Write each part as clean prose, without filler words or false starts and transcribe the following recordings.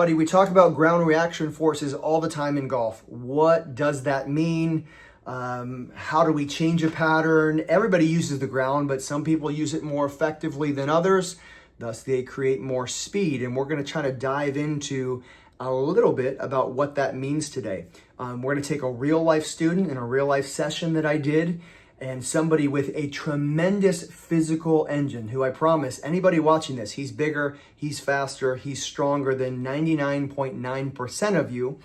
everybody. We talk about ground reaction forces all the time in golf. What does that mean? How do we change a pattern? Everybody uses the ground, but some people use it more effectively than others. Thus, they create more speed. And we're going to try to dive into a little bit about what that means today. We're going to take a real life student in a real life session that I did, and somebody with a tremendous physical engine who I promise anybody watching this, he's bigger, he's faster, he's stronger than 99.9% of you,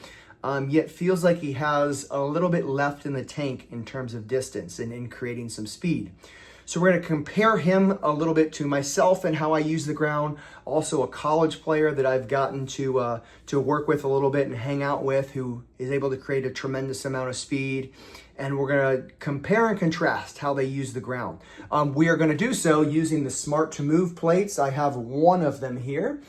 yet feels like he has a little bit left in the tank in terms of distance and in creating some speed. So we're going to compare him a little bit to myself and how I use the ground. Also a college player that I've gotten to work with a little bit and hang out with, who is able to create a tremendous amount of speed. And we're going to compare and contrast how they use the ground. We are going to do so using the Smart to Move plates. I have one of them here.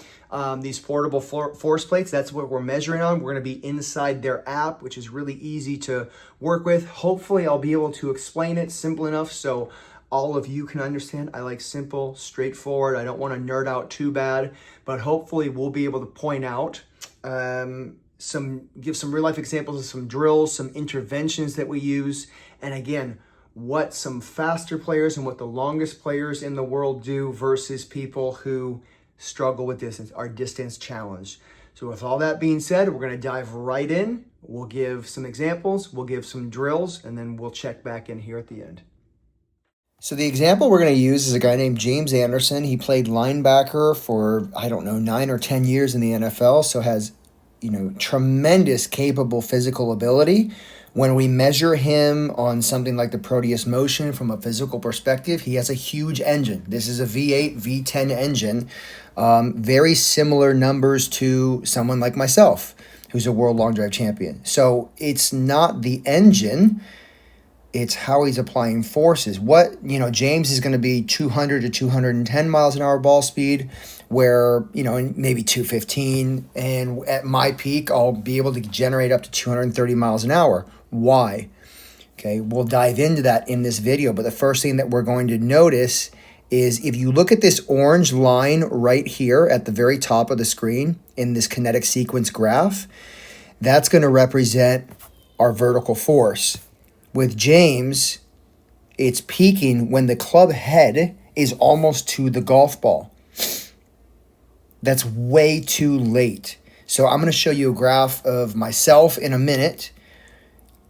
These portable force plates, that's what we're measuring on. We're going to be inside their app, which is really easy to work with. Hopefully I'll be able to explain it simple enough so all of you can understand. I like simple, straightforward. I don't want to nerd out too bad, but hopefully we'll be able to point out give some real life examples of some drills, some interventions that we use, and again, what some faster players and what the longest players in the world do versus people who struggle with distance, are distance challenged. So with all that being said, we're going to dive right in. We'll give some examples, we'll give some drills, and then we'll check back in here at the end. So the example we're going to use is a guy named James Anderson. He played linebacker for, 9 or 10 years in the NFL, so has tremendous capable physical ability. When we measure him on something like the Proteus Motion from a physical perspective, he has a huge engine. This is a V8, V10 engine. Very similar numbers to someone like myself, who's a world long drive champion. So it's not the engine, it's how he's applying forces. James is going to be 200 to 210 miles an hour ball speed, where, maybe 215. And at my peak, I'll be able to generate up to 230 miles an hour. Why? Okay, we'll dive into that in this video. But the first thing that we're going to notice is if you look at this orange line right here at the very top of the screen in this kinetic sequence graph, that's going to represent our vertical force. With James, it's peaking when the club head is almost to the golf ball. That's way too late. So I'm going to show you a graph of myself in a minute.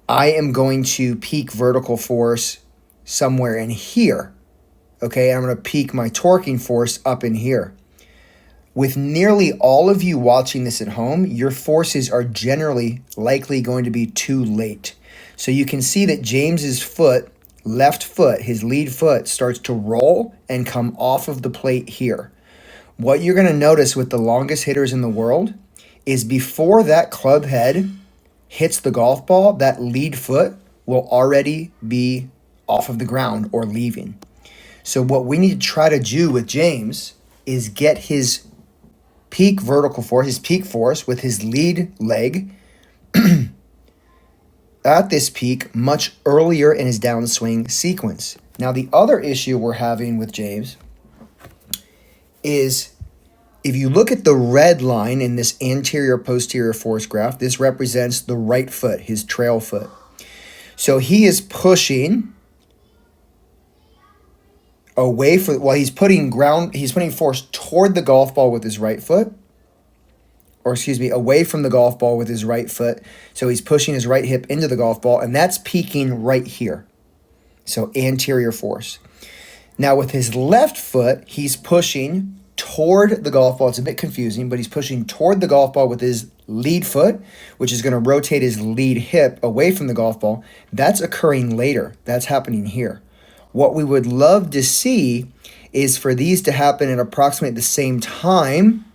I am going to peak vertical force somewhere in here. Okay, I'm going to peak my torquing force up in here. With nearly all of you watching this at home, your forces are generally likely going to be too late. So you can see that James's foot, left foot, his lead foot, starts to roll and come off of the plate here. What you're going to notice with the longest hitters in the world is before that club head hits the golf ball, that lead foot will already be off of the ground or leaving. So what we need to try to do with James is get his peak vertical force, his peak force with his lead leg at this peak much earlier in his downswing sequence. Now, the other issue we're having with James is if you look at the red line in this anterior-posterior force graph, this represents the right foot, his trail foot. So he is pushing away he's putting force toward the golf ball with his right foot, away from the golf ball with his right foot. So he's pushing his right hip into the golf ball, and that's peaking right here. So anterior force. Now with his left foot, he's pushing toward the golf ball. It's a bit confusing, but he's pushing toward the golf ball with his lead foot, which is going to rotate his lead hip away from the golf ball. That's occurring later. That's happening here. What we would love to see is for these to happen at approximately the same time,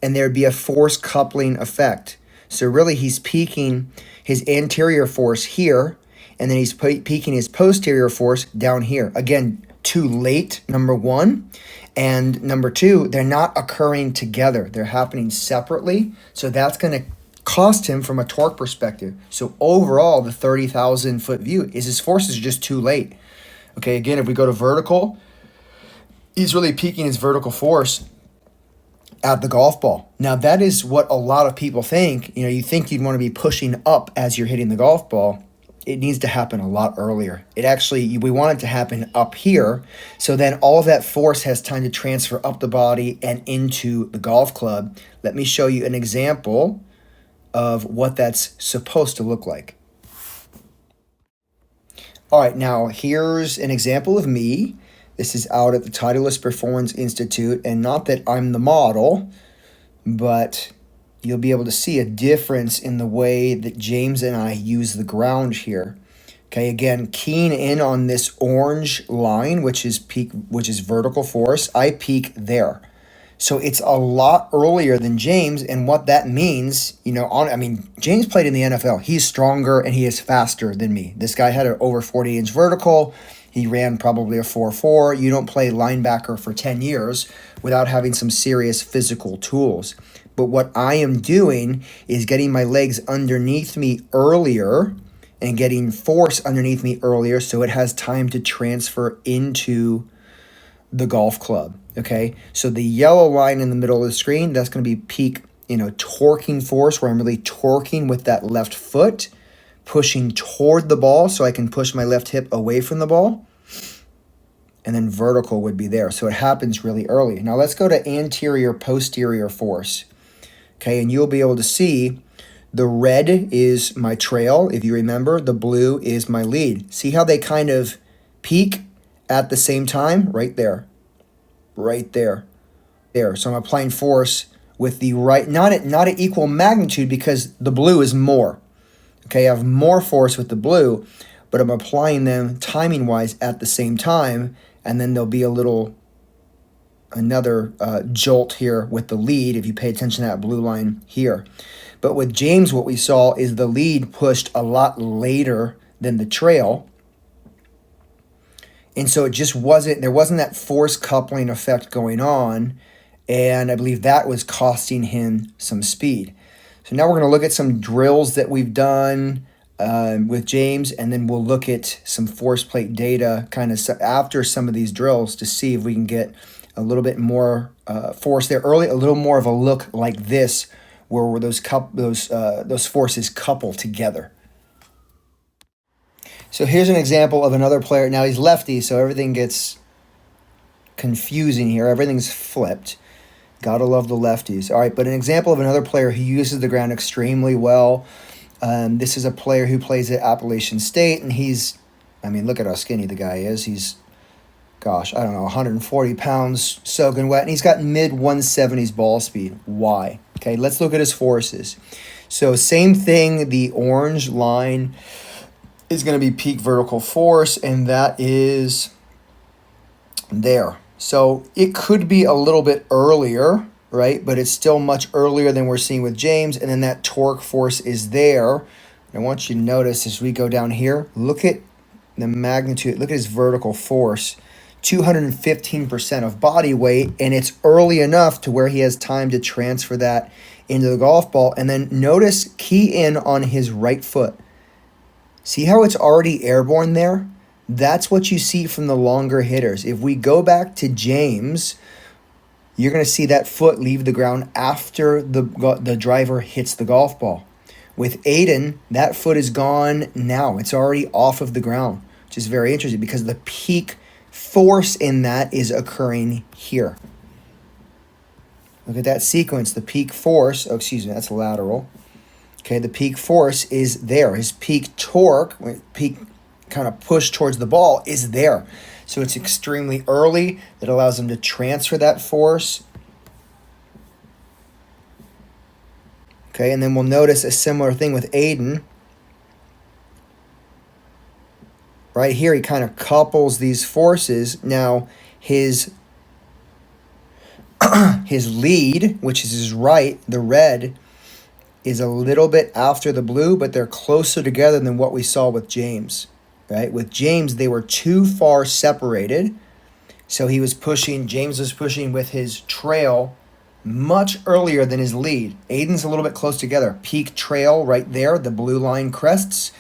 and there'd be a force coupling effect. So really he's peaking his anterior force here, and then he's peaking his posterior force down here. Again, too late, number one. And number two, they're not occurring together. They're happening separately. So that's going to cost him from a torque perspective. So overall, the 30,000 foot view is his forces are just too late. Okay, again, if we go to vertical, he's really peaking his vertical force at the golf ball. Now, that is what a lot of people think. You think you'd want to be pushing up as you're hitting the golf ball. It needs to happen a lot earlier. We want it to happen up here, so then all of that force has time to transfer up the body and into the golf club. Let me show you an example of what that's supposed to look like. All right, now here's an example of me. This is out at the Titleist Performance Institute, and not that I'm the model, but you'll be able to see a difference in the way that James and I use the ground here. Okay, again, keying in on this orange line, which is vertical force. I peak there. So it's a lot earlier than James, and what that means, James played in the NFL. He's stronger and he is faster than me. This guy had an over 40-inch vertical. He ran probably a 4.4. You don't play linebacker for 10 years without having some serious physical tools. But what I am doing is getting my legs underneath me earlier and getting force underneath me earlier so it has time to transfer into the golf club. Okay, so the yellow line in the middle of the screen, that's going to be peak, torquing force, where I'm really torquing with that left foot, pushing toward the ball so I can push my left hip away from the ball. And then vertical would be there. So it happens really early. Now let's go to anterior posterior force. Okay, and you'll be able to see the red is my trail. If you remember, the blue is my lead. See how they kind of peak at the same time? Right there. Right there. There. So I'm applying force with the right, not at equal magnitude, because the blue is more. Okay, I have more force with the blue, but I'm applying them timing-wise at the same time, and then there'll be another jolt here with the lead if you pay attention to that blue line here. But with James, what we saw is the lead pushed a lot later than the trail. And so there wasn't that force coupling effect going on, and I believe that was costing him some speed. So now we're going to look at some drills that we've done with James, and then we'll look at some force plate data kind of after some of these drills to see if we can get a little bit more force there early, a little more of a look like this, where those forces couple together. So here's an example of another player. Now he's lefty, so everything gets confusing here. Everything's flipped. Gotta love the lefties. All right, but an example of another player who uses the ground extremely well. This is a player who plays at Appalachian State, and look at how skinny the guy is. He's, 140 pounds soaking wet, and he's got mid-170s ball speed. Why? Okay, let's look at his forces. So same thing, the orange line is going to be peak vertical force, and that is there. So it could be a little bit earlier, right? But it's still much earlier than we're seeing with James, and then that torque force is there. And I want you to notice as we go down here, look at the magnitude, look at his vertical force, 215% of body weight, and it's early enough to where he has time to transfer that into the golf ball. And then notice, key in on his right foot. See how it's already airborne there? That's what you see from the longer hitters. If we go back to James, you're going to see that foot leave the ground after the driver hits the golf ball. With Aiden, that foot is gone now. It's already off of the ground, which is very interesting because the peak force in that is occurring here. Look at that sequence. The peak force, that's lateral. Okay, the peak force is there. His peak torque, peak kind of push towards the ball is there. So it's extremely early. That allows him to transfer that force. Okay, and then we'll notice a similar thing with Aiden. Right here, he kind of couples these forces. Now, his lead, which is his right, the red, is a little bit after the blue, but they're closer together than what we saw with James, right? With James, they were too far separated. So James was pushing with his trail much earlier than his lead. Aiden's a little bit close together. Peak trail right there, the blue line crests.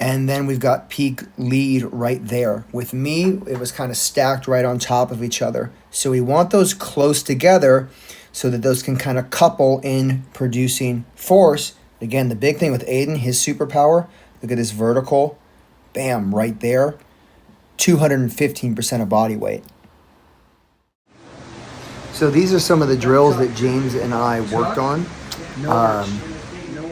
And then we've got peak lead right there. With me, it was kind of stacked right on top of each other. So we want those close together so that those can kind of couple in producing force. Again, the big thing with Aiden, his superpower, look at this vertical, bam, right there, 215% of body weight. So these are some of the drills that James and I worked on.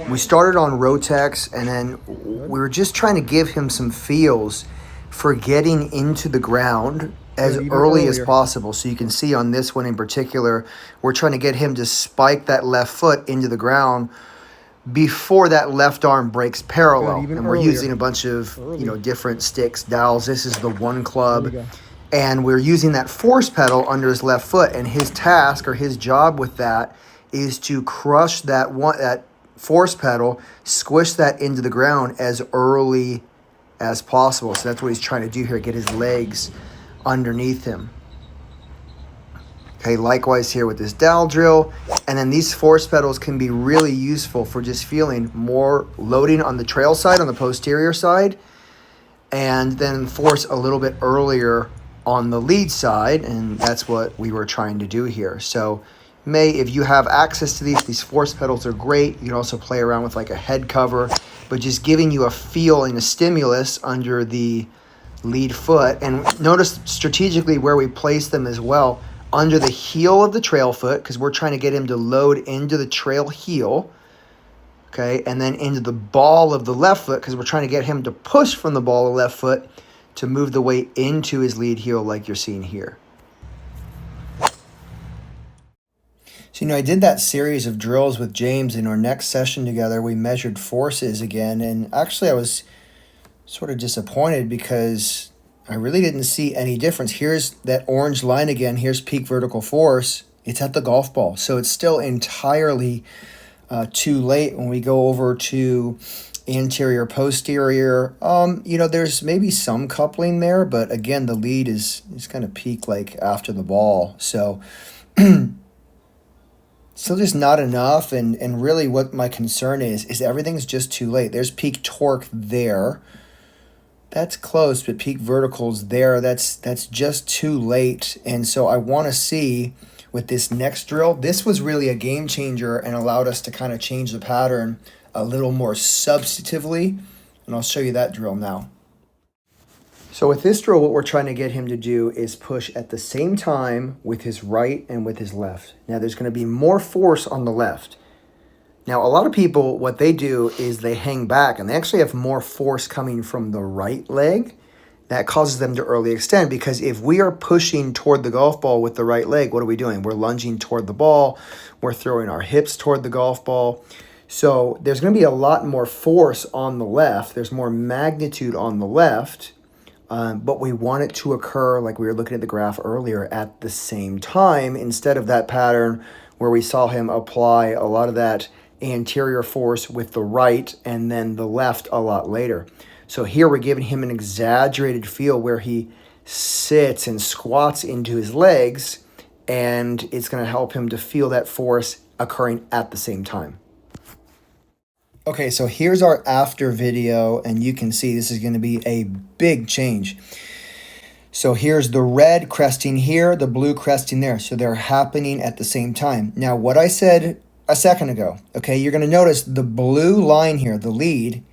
We started on Rotex, and then we were just trying to give him some feels for getting into the ground as early as possible. So you can see on this one in particular, we're trying to get him to spike that left foot into the ground before that left arm breaks parallel. And we're using a bunch of different sticks, dowels. This is the one club. And we're using that force pedal under his left foot. And his task or his job with that is to crush that force pedal, squish that into the ground as early as possible. So that's what he's trying to do here, get his legs underneath him. Okay, likewise here with this dowel drill. And then these force pedals can be really useful for just feeling more loading on the trail side, on the posterior side, and then force a little bit earlier on the lead side. And that's what we were trying to do here. So if you have access to these force pedals are great. You can also play around with like a head cover, but just giving you a feel and a stimulus under the lead foot. And notice strategically where we place them as well, under the heel of the trail foot, because we're trying to get him to load into the trail heel, okay, and then into the ball of the left foot, because we're trying to get him to push from the ball of the left foot to move the weight into his lead heel like you're seeing here. So, I did that series of drills with James. In our next session together, we measured forces again. And actually, I was sort of disappointed because I really didn't see any difference. Here's that orange line again. Here's peak vertical force. It's at the golf ball. So it's still entirely too late when we go over to anterior, posterior. There's maybe some coupling there. But again, the lead is kind of peak like after the ball. So still just not enough, and really what my concern is everything's just too late. There's peak torque there. That's close, but peak vertical's there. That's just too late. And so I want to see with this next drill, this was really a game changer and allowed us to kind of change the pattern a little more substantively. And I'll show you that drill now. So with this drill, what we're trying to get him to do is push at the same time with his right and with his left. Now, there's going to be more force on the left. Now, a lot of people, what they do is they hang back, and they actually have more force coming from the right leg. That causes them to early extend, because if we are pushing toward the golf ball with the right leg, what are we doing? We're lunging toward the ball. We're throwing our hips toward the golf ball. So there's going to be a lot more force on the left. There's more magnitude on the left. But we want it to occur, like we were looking at the graph earlier, at the same time, instead of that pattern where we saw him apply a lot of that anterior force with the right and then the left a lot later. So here we're giving him an exaggerated feel where he sits and squats into his legs, and it's going to help him to feel that force occurring at the same time. Okay, so here's our after video, and you can see this is going to be a big change. So here's the red cresting here, the blue cresting there. So they're happening at the same time. Now, what I said a second ago, okay, you're going to notice the blue line here, the lead,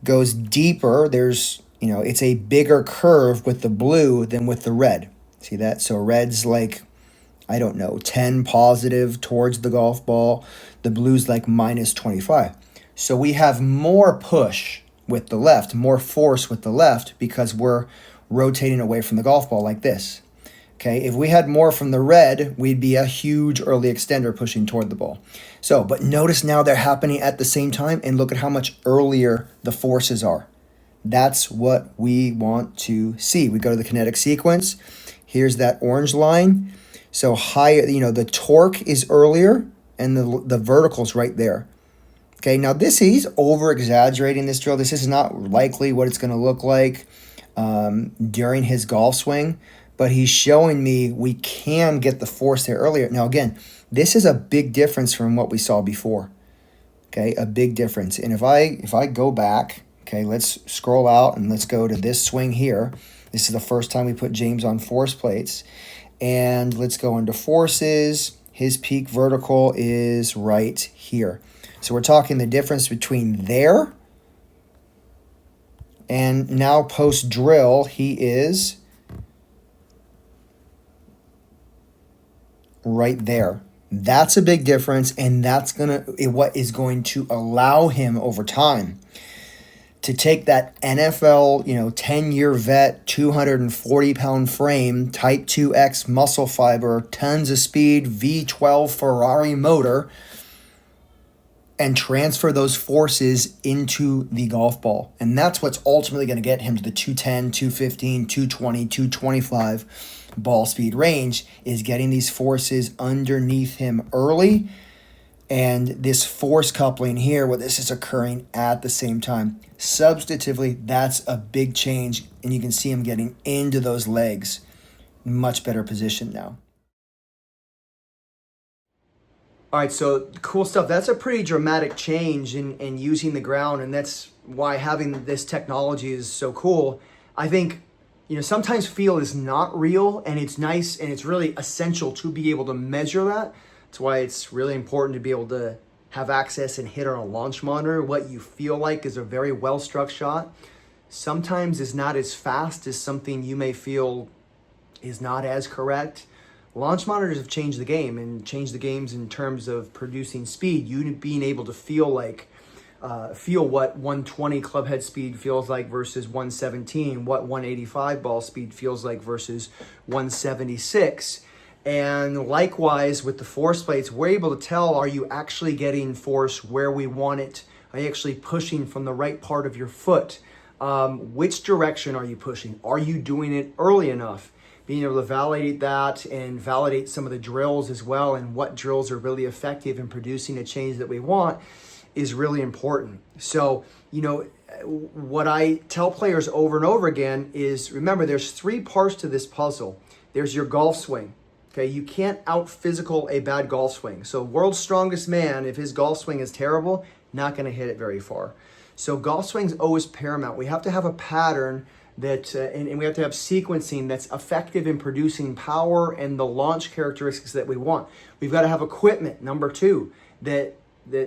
goes deeper. There's, it's a bigger curve with the blue than with the red. See that? So red's like, 10 positive towards the golf ball. The blue's like minus 25. So we have more push with the left, more force with the left, because we're rotating away from the golf ball like this. Okay, if we had more from the red, we'd be a huge early extender pushing toward the ball. So, but notice now they're happening at the same time, and look at how much earlier the forces are. That's what we want to see. We go to the kinetic sequence. Here's that orange line. So higher, the torque is earlier, and the vertical's right there. Okay, now he's over-exaggerating this drill. This is not likely what it's going to look like during his golf swing, but he's showing me we can get the force there earlier. Now, again, this is a big difference from what we saw before, okay, a big difference. And if I go back, okay, let's scroll out and let's go to this swing here. This is the first time we put James on force plates. And let's go into forces. His peak vertical is right here. So we're talking the difference between there and now post drill, he is right there. That's a big difference, and that's what is going to allow him over time to take that NFL, 10-year vet, 240-pound frame, Type 2X muscle fiber, tons of speed, V12 Ferrari motor, and transfer those forces into the golf ball. And that's what's ultimately going to get him to the 210, 215, 220, 225 ball speed range, is getting these forces underneath him early. And this force coupling here, where this is occurring at the same time. Substantively, that's a big change. And you can see him getting into those legs. Much better position now. All right, so cool stuff. That's a pretty dramatic change in using the ground, and that's why having this technology is so cool. I think, sometimes feel is not real, and it's nice, and it's really essential to be able to measure that. That's why it's really important to be able to have access and hit on a launch monitor. What you feel like is a very well-struck shot sometimes is not as fast as something you may feel is not as correct. Launch monitors have changed the game and changed the games in terms of producing speed. You being able to feel what 120 club head speed feels like versus 117, what 185 ball speed feels like versus 176. And likewise with the force plates, we're able to tell, are you actually getting force where we want it? Are you actually pushing from the right part of your foot? Which direction are you pushing? Are you doing it early enough? Being able to validate that and validate some of the drills as well, and what drills are really effective in producing a change that we want is really important. So, what I tell players over and over again is, remember, there's 3 parts to this puzzle. There's your golf swing. Okay, you can't out-physical a bad golf swing. So world's strongest man, if his golf swing is terrible, not going to hit it very far. So golf swing's always paramount. We have to have a pattern that, and we have to have sequencing that's effective in producing power and the launch characteristics that we want. We've got to have equipment, number 2, that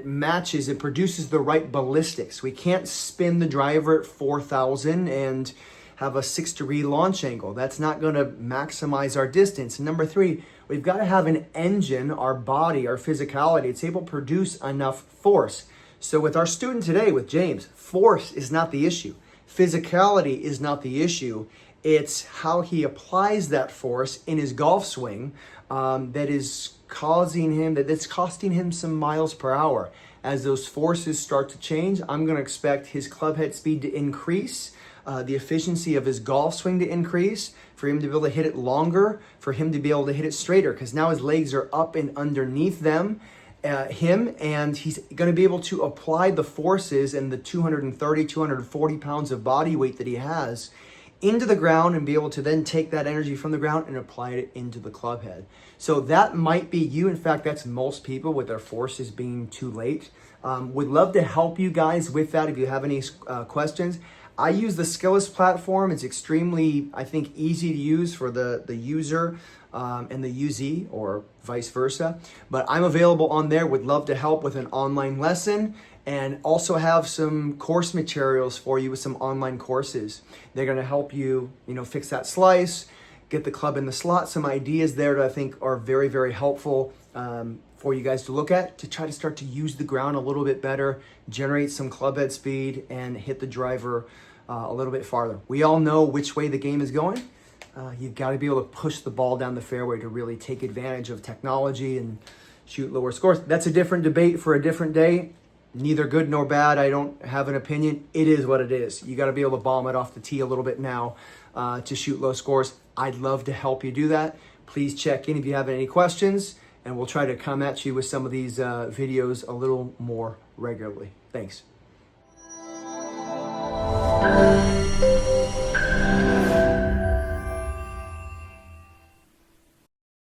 matches and produces the right ballistics. We can't spin the driver at 4,000 and have a 6-degree launch angle. That's not going to maximize our distance. And number 3, we've got to have an engine, our body, our physicality. It's able to produce enough force. So with our student today, with James, force is not the issue. Physicality is not the issue. It's how he applies that force in his golf swing that's costing him some miles per hour. As those forces start to change, I'm going to expect his club head speed to increase, the efficiency of his golf swing to increase, for him to be able to hit it longer, for him to be able to hit it straighter, because now his legs are up and underneath him, and he's going to be able to apply the forces and the 230, 240 pounds of body weight that he has into the ground, and be able to then take that energy from the ground and apply it into the club head. So that might be you. In fact, that's most people with their forces being too late. Would love to help you guys with that if you have any questions. I use the Skillest platform. It's extremely, I think, easy to use for the user and the UZ, or vice versa. But I'm available on there. Would love to help with an online lesson, and also have some course materials for you with some online courses. They're going to help you, fix that slice, get the club in the slot. Some ideas there that I think are very, very helpful for you guys to look at, to try to start to use the ground a little bit better, generate some club head speed, and hit the driver a little bit farther. We all know which way the game is going. You've got to be able to push the ball down the fairway to really take advantage of technology and shoot lower scores. That's a different debate for a different day. Neither good nor bad. I don't have an opinion. It is what it is. You got to be able to bomb it off the tee a little bit now to shoot low scores. I'd love to help you do that. Please check in if you have any questions, and we'll try to come at you with some of these videos a little more regularly. Thanks.